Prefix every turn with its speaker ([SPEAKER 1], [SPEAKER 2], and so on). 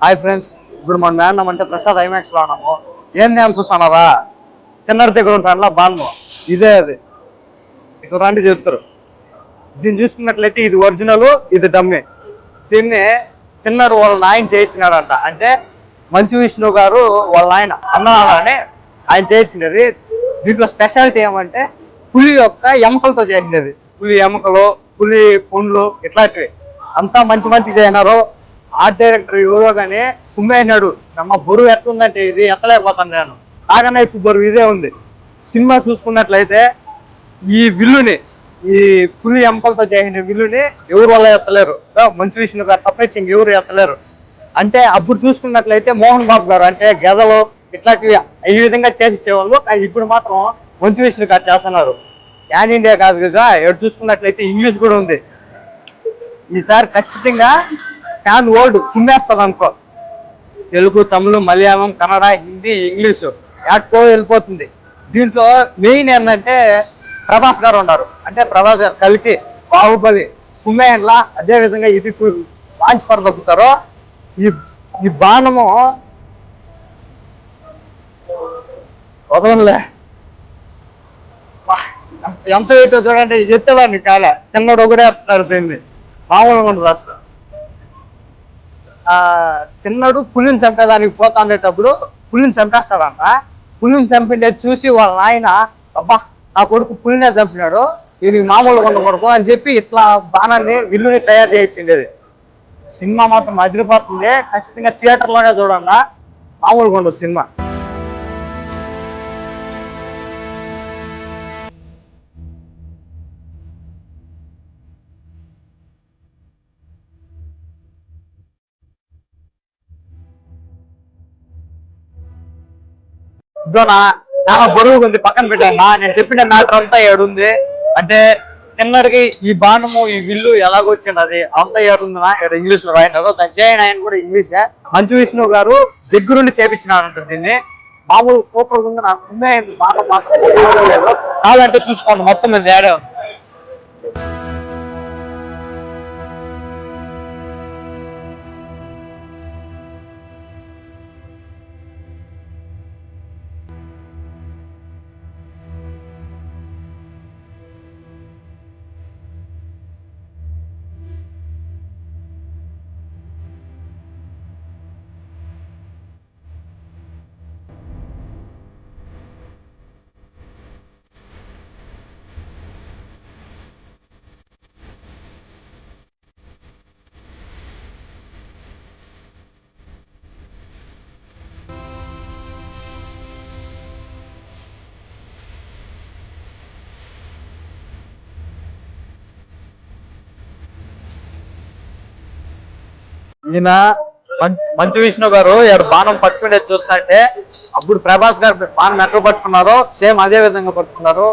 [SPEAKER 1] Hi friends, ఇప్పుడు మనం ఏమన్నామంటే Prasad IMAX లో ఉన్నాము. ఏంది అని చూస్తున్నారా? తిన్నర దగ్గర ఉంటాను బాను, ఇదే అది. ఇక్కడ రండి చెప్తారు. దీన్ని చూసుకున్నట్లయితే ఇది ఒరిజినల్, ఇది డమ్మి. దీన్ని చిన్నారు వాళ్ళ నాయన చేయించినాడంట. అంటే మంచు విష్ణు గారు వాళ్ళ ఆయన అన్నని ఆయన చేయించినది. దీంట్లో స్పెషాలిటీ ఏమంటే పులి యొక్క ఎముకలతో చేసినది. పులి ఎముకలు, పులి పండ్లు ఇట్లాంటివి అంతా మంచి మంచి చేయనారు. ఆర్ట్ డైరెక్టర్ ఎవరో కానీ కుమ్మేసినాడు. అమ్మ బరువు ఎట్లుందంటే ఇది ఎత్తలేకపోతాను నేను. కాగానే ఇప్పుడు బరువు ఇదే ఉంది. సినిమా చూసుకున్నట్లయితే ఈ విల్లుని, ఈ పులి ఎముకలతో చేసిన విల్లుని ఎవరు వల్ల ఎత్తలేరు. మంచు విష్ణు గారు తప్పించి ఇంకెవరు ఎత్తలేరు. అంటే అప్పుడు చూసుకున్నట్లయితే మోహన్ బాబు గారు అంటే గెదలు ఇట్లాంటివి ఈ విధంగా చేసి ఇచ్చేవాళ్ళు. కానీ ఇప్పుడు మాత్రం మంచు విష్ణు గారు చేస్తున్నారు. ప్యాన్ ఇండియా కాదు కదా, ఎక్కడ చూసుకున్నట్లయితే ఇంగ్లీష్ కూడా ఉంది. ఈసారి ఖచ్చితంగా ఫ్యాన్ వరల్డ్ కుమ్మేస్తుంది అనుకో. తెలుగు, తమిళ, మలయాళం, కన్నడ, హిందీ, ఇంగ్లీషు యాడ్కో వెళ్ళిపోతుంది. దీంట్లో మెయిన్ ఏంటంటే ప్రభాస్ గారు ఉన్నారు. అంటే ప్రభాస్ గారు కలికి బాహుబలి కుమ్మేయన్లా అదే విధంగా ఇది లాంచ్ పడదొక్కుతారో. ఈ ఈ బాణము వదలంలే, ఎంత వెయిట్ చూడండి. ఎత్తదాన్ని కాల చిన్నడు ఒకటే ఎత్తున్నారు. దీన్ని మామూలుగా ఉండదు అసలు. చిన్నడు పులిని చంపేదానికి పోతా ఉండేటప్పుడు పులిని చంపేస్తాడంట. పులిని చంపిండేది చూసి వాళ్ళ నాయన అబ్బా నా కొడుకు పులినే చంపినాడు, ఇది మామూలుగా ఉండకూడదు అని చెప్పి ఇట్లా బాణాన్ని విల్లుని తయారు చేయించిండేది. సినిమా మాత్రం అదిరిపోతుంది. ఖచ్చితంగా థియేటర్లోనే చూడండి, మామూలుగా ఉండదు సినిమా. ఇదోనా చాలా బరువుగా ఉంది, పక్కన పెట్టాను. నేను చెప్పిన మ్యాటర్ అంతా ఏడుంది అంటే తిన్నడికి ఈ బాణము ఈ విల్లు ఎలాగొచ్చింది అది అంతా ఏడుంది. ఇక్కడ ఇంగ్లీష్ లో రాయినారు. దాని చేయని ఆయన కూడా ఇంగ్లీషే. మంచు విష్ణు గారు దగ్గరుండి చేపించినారంట దీన్ని. మామూలు సూపర్ ఉంది. నాకు ఉందే బాగా మాత్రం కావాలంటే చూసుకోండి, మొత్తం మీద ఏడే ఉంది. ఈయన మంచు విష్ణు గారు ఇక్కడ బాణం పట్టుకునేది చూస్తుంటే అప్పుడు ప్రభాస్ గారు బాణం ఎట్లా పట్టుకున్నారో సేమ్ అదే విధంగా పట్టుకున్నారు.